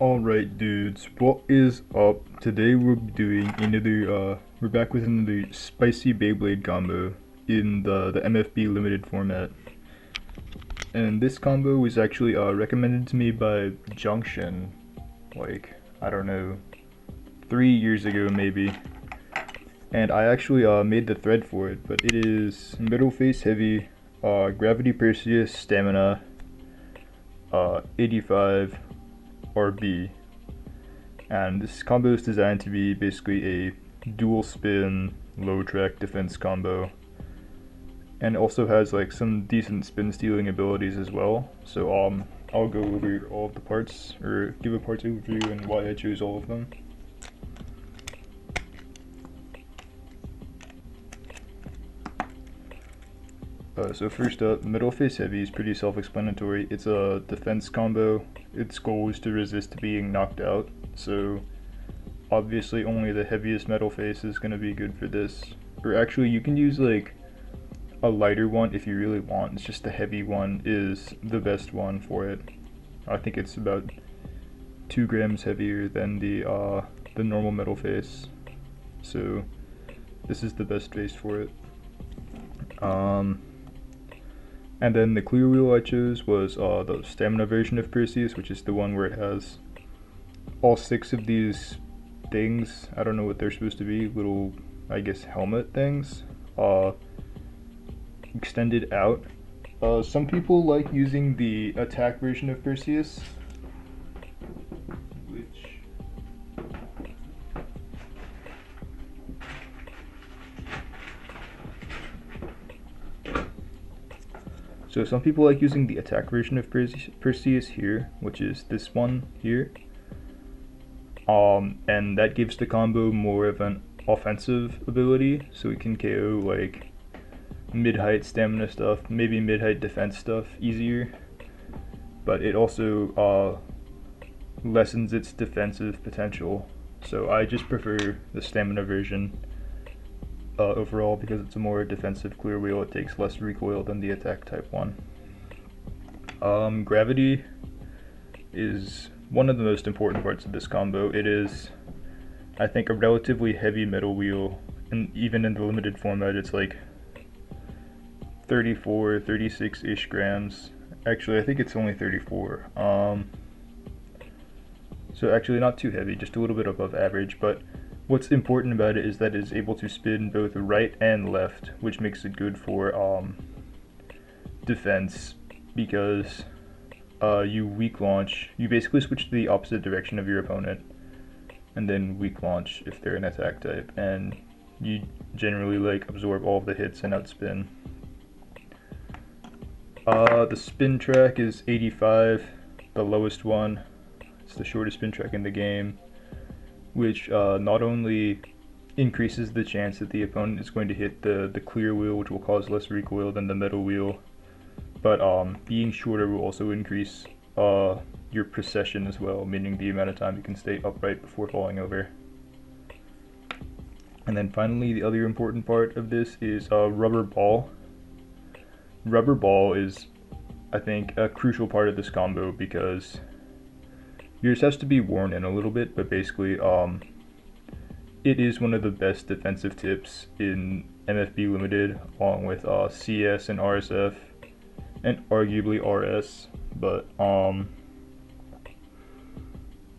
Alright dudes, what is up? Today we're back with another spicy Beyblade combo in the MFB Limited Format. And this combo was actually recommended to me by Junction, like, I don't know, 3 years ago maybe. And I actually made the thread for it, but it is middle face heavy, Gravity Perseus stamina, 85RB. And this combo is designed to be basically a dual spin low track defense combo, and also has like some decent spin stealing abilities as well. So I'll go over all of the parts, or give a parts overview and why I chose all of them. So first up, middle face heavy is pretty self-explanatory. It's a defense combo. Its goal is to resist being knocked out, so obviously only the heaviest metal face is going to be good for this. Or actually, you can use like a lighter one if you really want. It's just the heavy one is the best one for it. I think it's about 2 grams heavier than the normal metal face, so this is the best face for it. And then the clear wheel I chose was the stamina version of Perseus, which is the one where it has all 6 of these things. I don't know what they're supposed to be, little, I guess, helmet things, extended out. Some people like using the attack version of Perseus, So some people like using the attack version of Perseus here, which is this one here. And that gives the combo more of an offensive ability, so it can KO like mid-height stamina stuff, maybe mid-height defense stuff easier. But it also lessens its defensive potential. So I just prefer the stamina version overall, because it's a more defensive clear wheel. It takes less recoil than the attack type one. Gravity is one of the most important parts of this combo. It is, I think, a relatively heavy metal wheel, and even in the limited format it's like 34, 36-ish grams. Actually, I think it's only 34. So actually not too heavy, just a little bit above average, but what's important about it is that it's able to spin both right and left, which makes it good for defense, because you weak launch. You basically switch to the opposite direction of your opponent, and then weak launch if they're an attack type, and you generally like absorb all of the hits and outspin. The spin track is 85, the lowest one. It's the shortest spin track in the game, which not only increases the chance that the opponent is going to hit the clear wheel, which will cause less recoil than the metal wheel, but being shorter will also increase your precession as well, meaning the amount of time you can stay upright before falling over. And then finally, the other important part of this is rubber ball. Rubber ball is, I think, a crucial part of this combo, because yours has to be worn in a little bit, but basically it is one of the best defensive tips in MFB Limited, along with CS and RSF, and arguably RS. But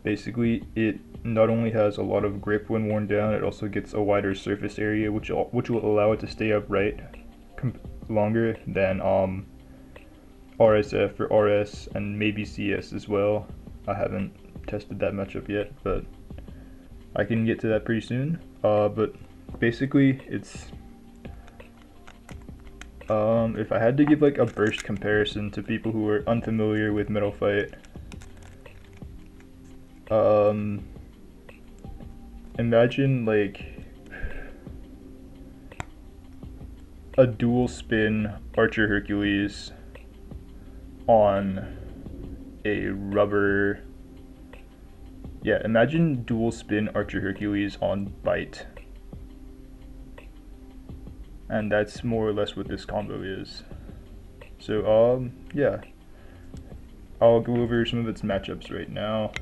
basically it not only has a lot of grip when worn down, it also gets a wider surface area, which will allow it to stay upright longer than RSF or RS, and maybe CS as well. I haven't tested that matchup yet, but I can get to that pretty soon. But basically it's if I had to give like a burst comparison to people who are unfamiliar with Metal Fight, imagine like a dual spin Archer Hercules on a rubber, imagine dual spin Archer Hercules on Bite. And that's more or less what this combo is. So yeah, I'll go over some of its matchups right now.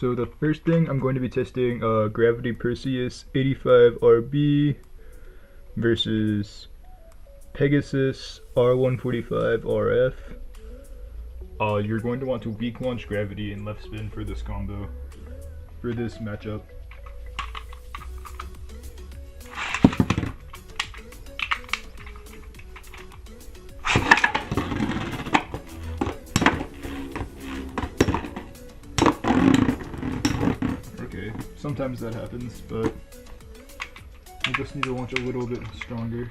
So the first thing I'm going to be testing Gravity Perseus 85RB versus Pegasus R145RF. You're going to want to weak launch gravity and left spin for this combo, for this matchup. Okay, sometimes that happens, but I just need to launch a little bit stronger.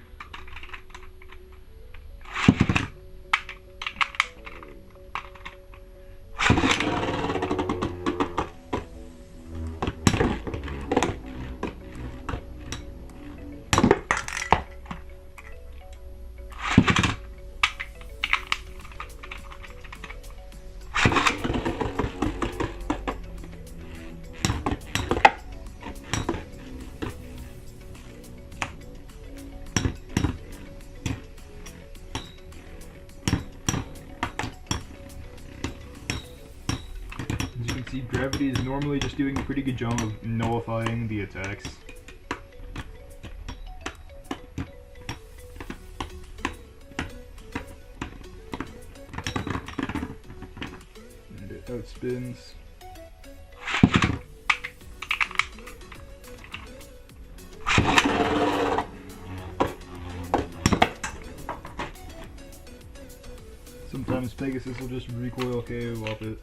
See, gravity is normally just doing a pretty good job of nullifying the attacks. And it outspins. Sometimes Pegasus will just recoil KO off it.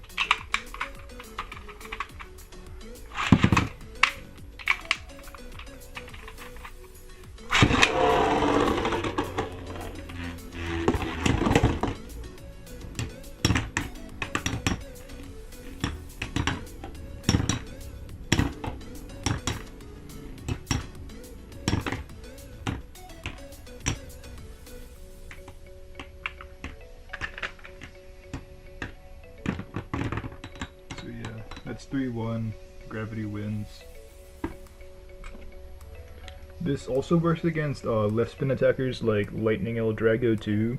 That's 3-1, Gravity wins. This also works against left spin attackers like Lightning El Drago too.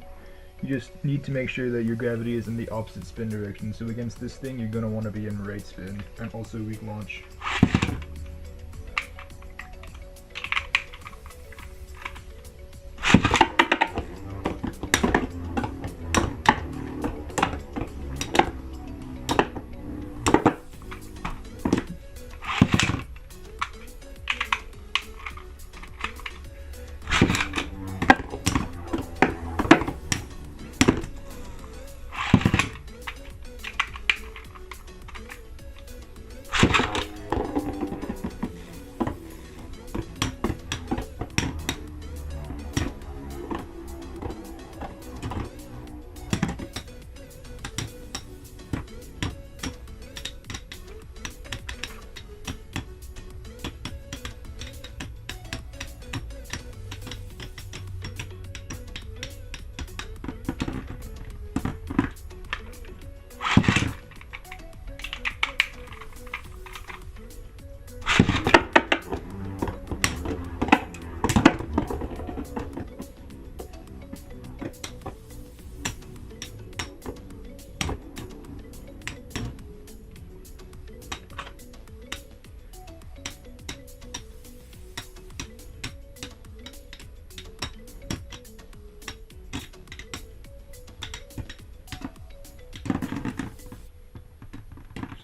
You just need to make sure that your gravity is in the opposite spin direction. So against this thing, you're going to want to be in right spin and also weak launch.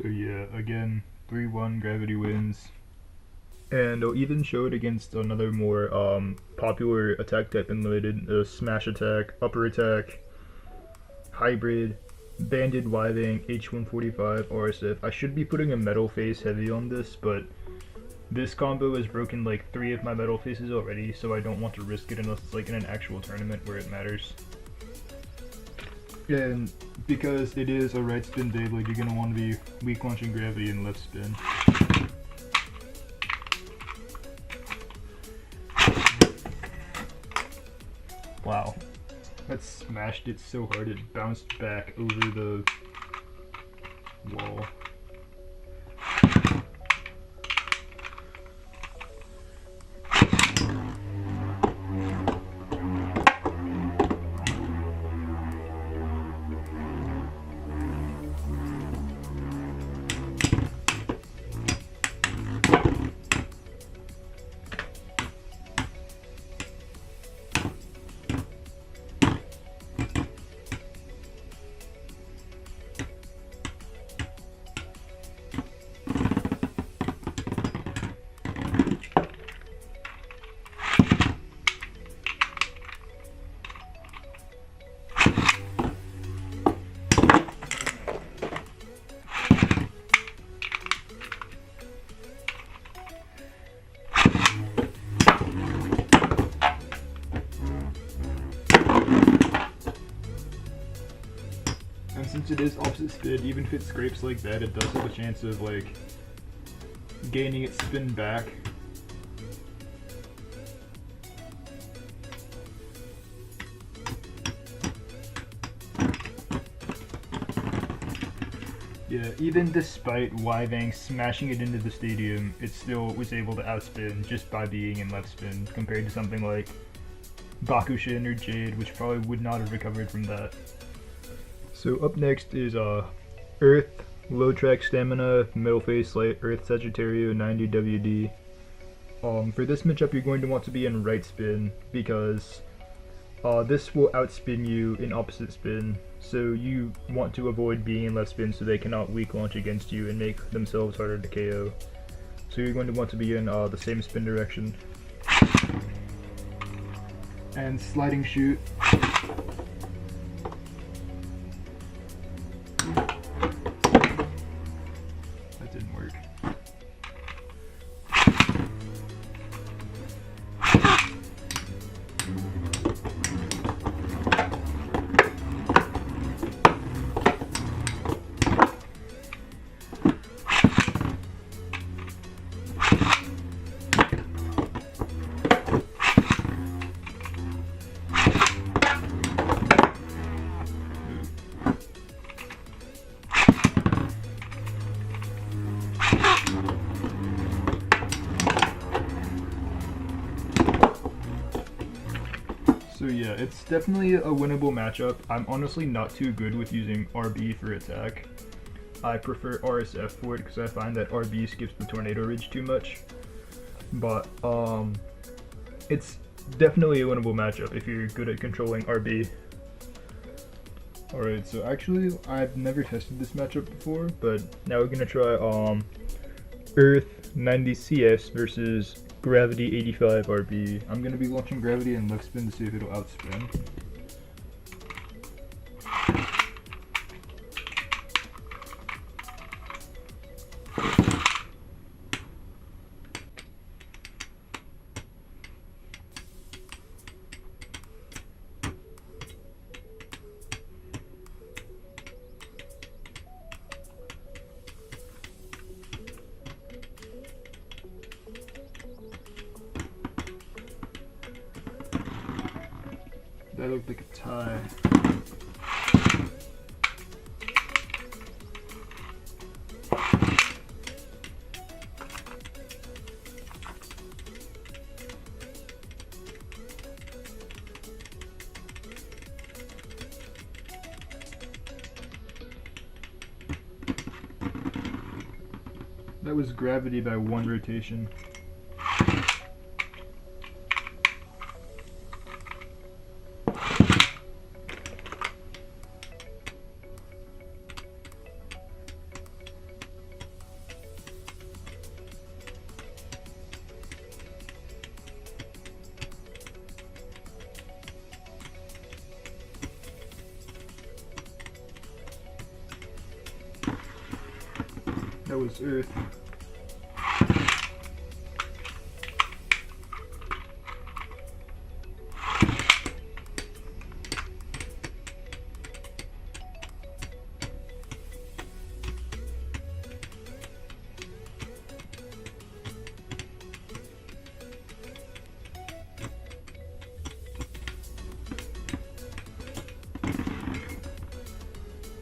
So yeah, again, 3-1, Gravity wins. And I'll even show it against another more popular attack type in Limited, Smash Attack, Upper Attack, Hybrid, Banded Wiving, H145, RSF. I should be putting a metal face heavy on this, but this combo has broken like 3 of my metal faces already, so I don't want to risk it unless it's like in an actual tournament where it matters. And because it is a right spin Beyblade, you're going to want to be weak launching gravity and left spin. Wow, that smashed it so hard it bounced back over the wall. is opposite spin, even if it scrapes like that, it does have a chance of like gaining its spin back. Yeah, even despite Wyvang smashing it into the stadium, it still was able to outspin just by being in left spin, compared to something like Bakushin or Jade, which probably would not have recovered from that. So up next is Earth, low track stamina, middle phase light, Earth Sagittario 90 WD. For this matchup you're going to want to be in right spin, because this will outspin you in opposite spin, so you want to avoid being in left spin so they cannot weak launch against you and make themselves harder to KO. So you're going to want to be in the same spin direction. And sliding shoot. That didn't work. So yeah, it's definitely a winnable matchup. I'm honestly not too good with using RB for attack. I prefer RSF for it because I find that RB skips the Tornado Ridge too much. But it's definitely a winnable matchup if you're good at controlling RB. Alright, so actually I've never tested this matchup before, but now we're gonna try Earth 90 CS versus Gravity 85 RB. I'm going to be launching Gravity and left spin to see if it'll outspin. That looked like a tie. That was Gravity by one rotation. That was Earth.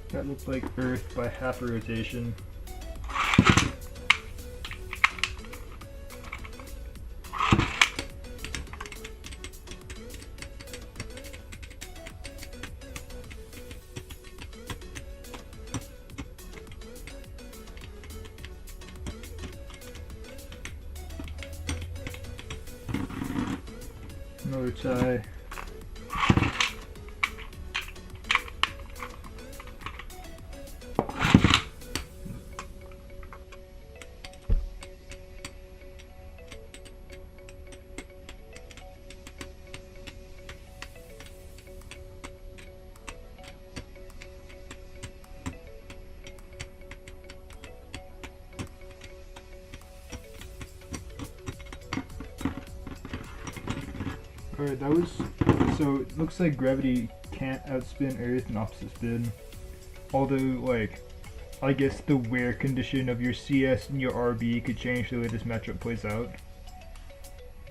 That looks like Earth by half a rotation. Another tie. Alright, so it looks like Gravity can't outspin Earth in opposite spin. Although, like, I guess the wear condition of your CS and your RB could change the way this matchup plays out.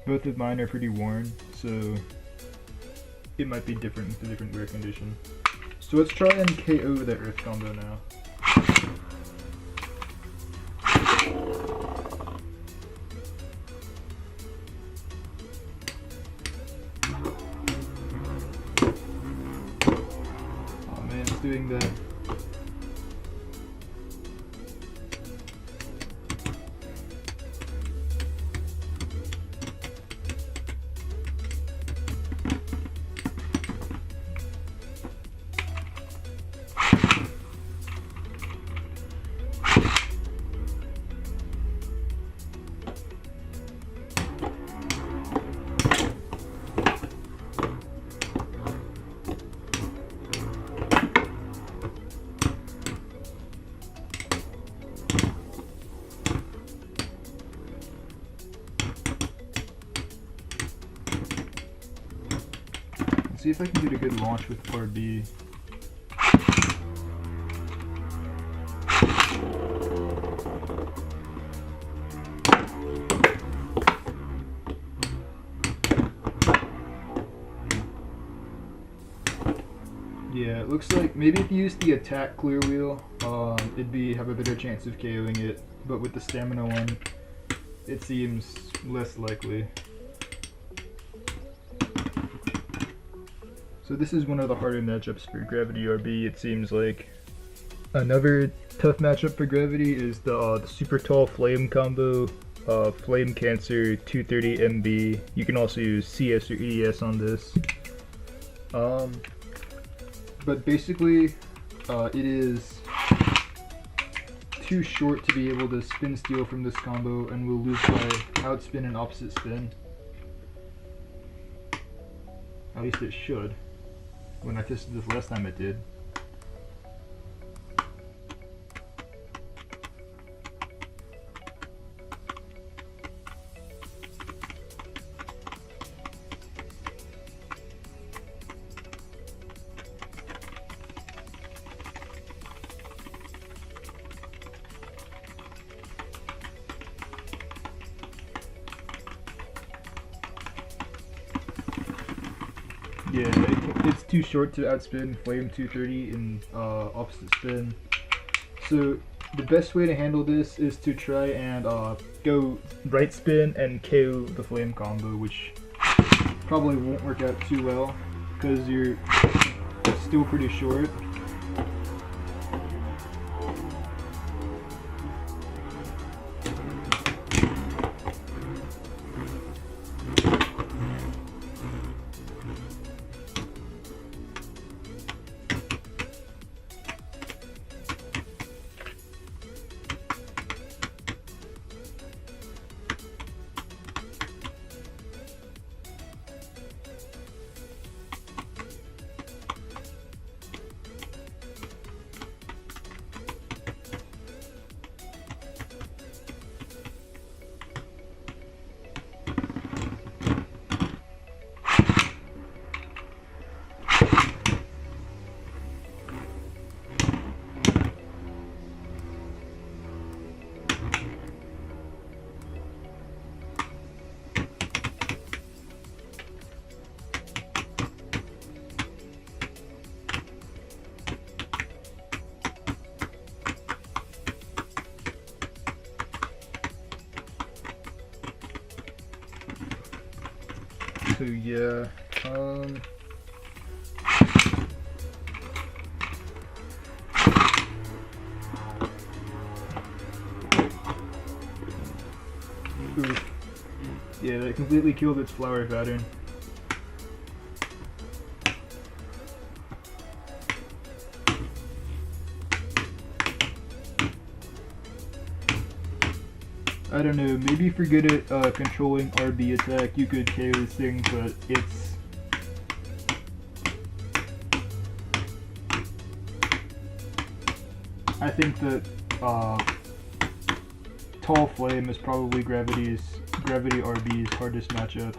Both of mine are pretty worn, so it might be different with the different wear condition. So let's try and KO that Earth combo now. Oh man, it's doing that. See if I can get a good launch with RB. Yeah, it looks like maybe if you use the attack clear wheel, it'd have a better chance of KOing it. But with the stamina one, it seems less likely. So this is one of the harder matchups for Gravity RB, it seems like. Another tough matchup for Gravity is the super tall flame combo, Flame Cancer 230MB. You can also use CS or EDS on this. But basically, it is too short to be able to spin steal from this combo, and will lose by outspin and opposite spin. At least it should. When I tested this last time, it did. Yeah, it's too short to outspin Flame 230 in opposite spin. So the best way to handle this is to try and go right spin and KO the Flame combo, which probably won't work out too well because you're still pretty short. So yeah, oof. Yeah, that completely killed its flower pattern. I don't know, maybe if you're good at controlling RB attack, you could KO this thing, but it's... I think that Tall Flame is probably Gravity RB's hardest matchup.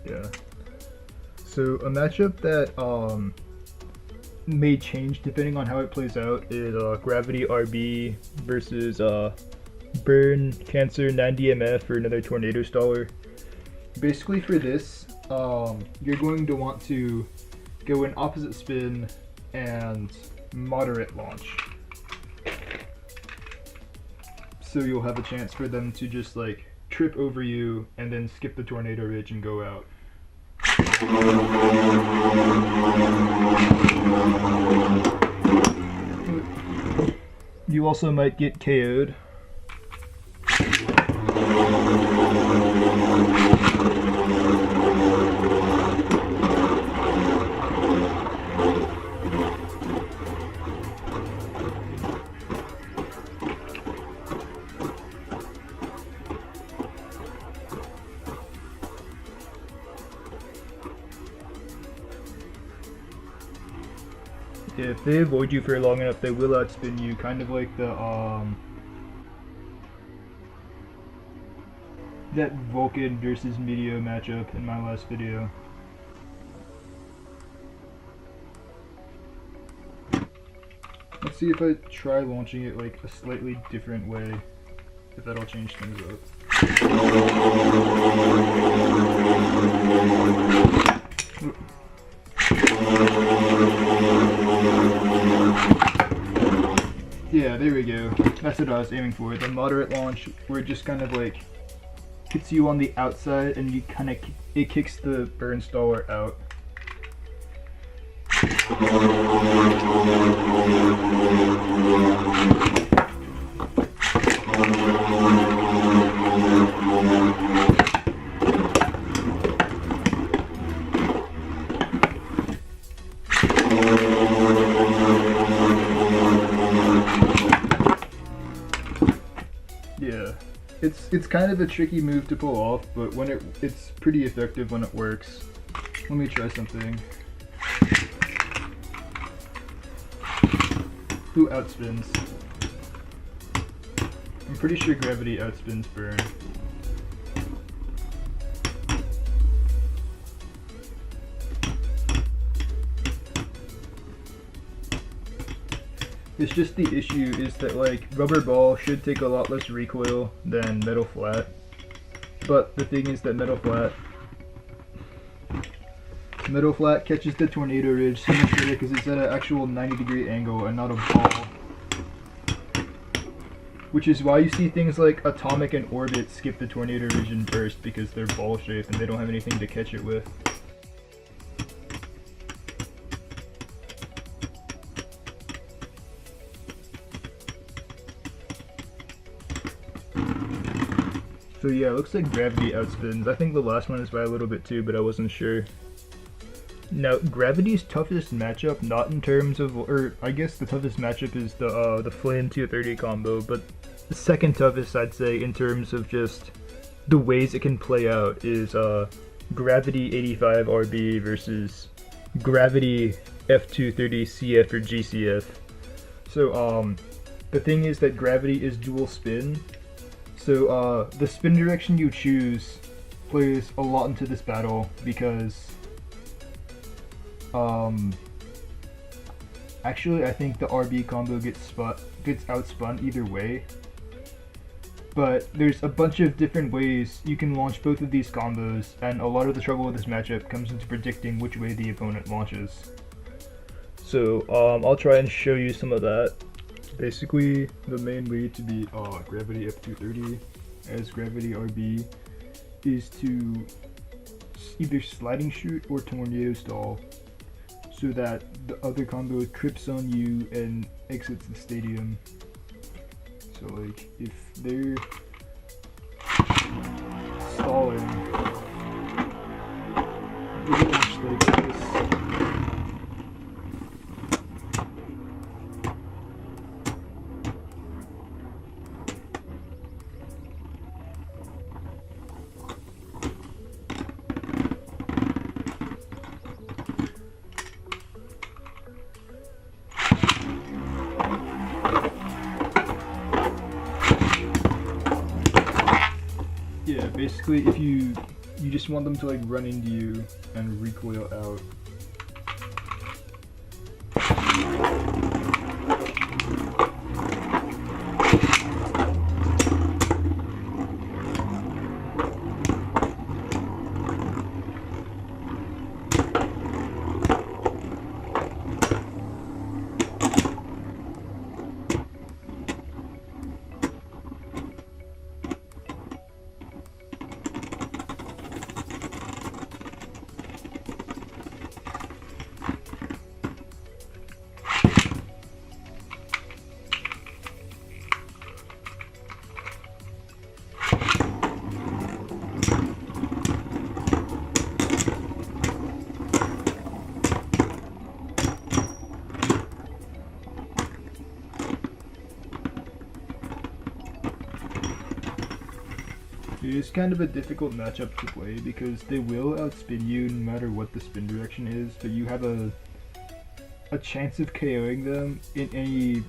Yeah. So a matchup that may change depending on how it plays out is Gravity RB versus Burn Cancer 90 MF for another Tornado Staller. Basically for this, you're going to want to go in opposite spin and moderate launch. So you'll have a chance for them to just like trip over you and then skip the tornado ridge and go out. You also might get KO'd. If they avoid you for long enough, they will outspin you, kind of like the that Vulcan versus Meteor matchup in my last video. Let's see if I try launching it like a slightly different way, if that'll change things up. Yeah, there we go. That's what I was aiming for. The moderate launch, where it just kind of like hits you on the outside and you kind of it kicks the burn staller out. Yeah, it's kind of a tricky move to pull off, but when it's pretty effective when it works. Let me try something. Who outspins? I'm pretty sure Gravity outspins Burn. It's just the issue is that like Rubber Ball should take a lot less recoil than Metal Flat, but the thing is that Metal Flat catches the tornado ridge so much better because it's at an actual 90-degree angle and not a ball. Which is why you see things like Atomic and Orbit skip the tornado ridge and burst, because they're ball shaped and they don't have anything to catch it with. So yeah, it looks like Gravity outspins. I think the last one is by a little bit too, but I wasn't sure. Now, Gravity's toughest matchup, not in terms of, or I guess the toughest matchup is the Flame 230 combo, but the second toughest I'd say in terms of just the ways it can play out is Gravity 85RB versus Gravity F230CF or GCF. So the thing is that Gravity is dual spin. So the spin direction you choose plays a lot into this battle because actually I think the RB combo gets outspun either way. But there's a bunch of different ways you can launch both of these combos, and a lot of the trouble with this matchup comes into predicting which way the opponent launches. So I'll try and show you some of that. Basically, the main way to beat Gravity F230 as Gravity RB is to either sliding shoot or tornado stall, so that the other combo trips on you and exits the stadium. So like, if they're stalling, you can launch like this. Yeah, basically if you you just want them to like run into you and recoil out. It is kind of a difficult matchup to play because they will outspin you no matter what the spin direction is, but you have a chance of KOing them in any,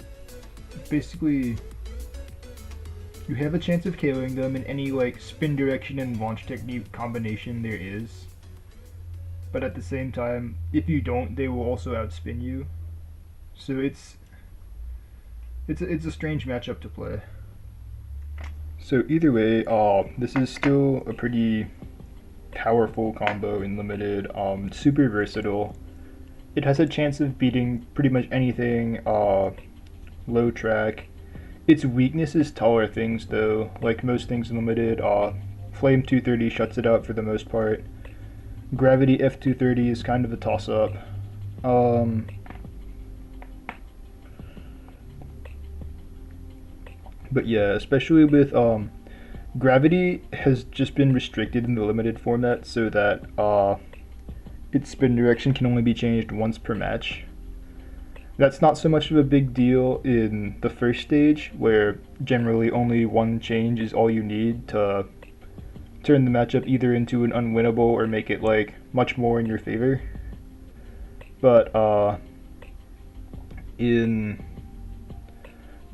basically, you have a chance of KOing them in any like spin direction and launch technique combination there is. But at the same time, if you don't, they will also outspin you. So it's a strange matchup to play. So either way, this is still a pretty powerful combo in limited, super versatile. It has a chance of beating pretty much anything, low track. Its weakness is taller things though, like most things in limited. Flame 230 shuts it out for the most part. Gravity F230 is kind of a toss-up. But yeah, especially with Gravity has just been restricted in the limited format so that its spin direction can only be changed once per match. That's not so much of a big deal in the first stage, where generally only one change is all you need to turn the matchup either into an unwinnable or make it like much more in your favor. But in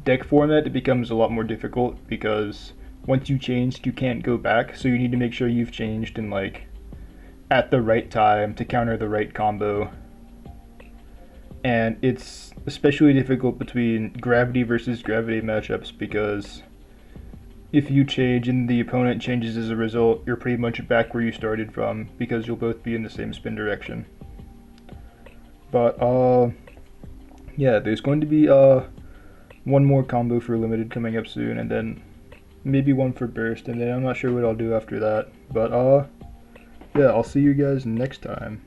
deck format, it becomes a lot more difficult because once you changed, you can't go back, so you need to make sure you've changed in like at the right time to counter the right combo. And it's especially difficult between gravity versus gravity matchups because if you change and the opponent changes as a result, you're pretty much back where you started from because you'll both be in the same spin direction. But yeah, there's going to be one more combo for limited coming up soon, and then maybe one for burst, and then I'm not sure what I'll do after that. But yeah, I'll see you guys next time.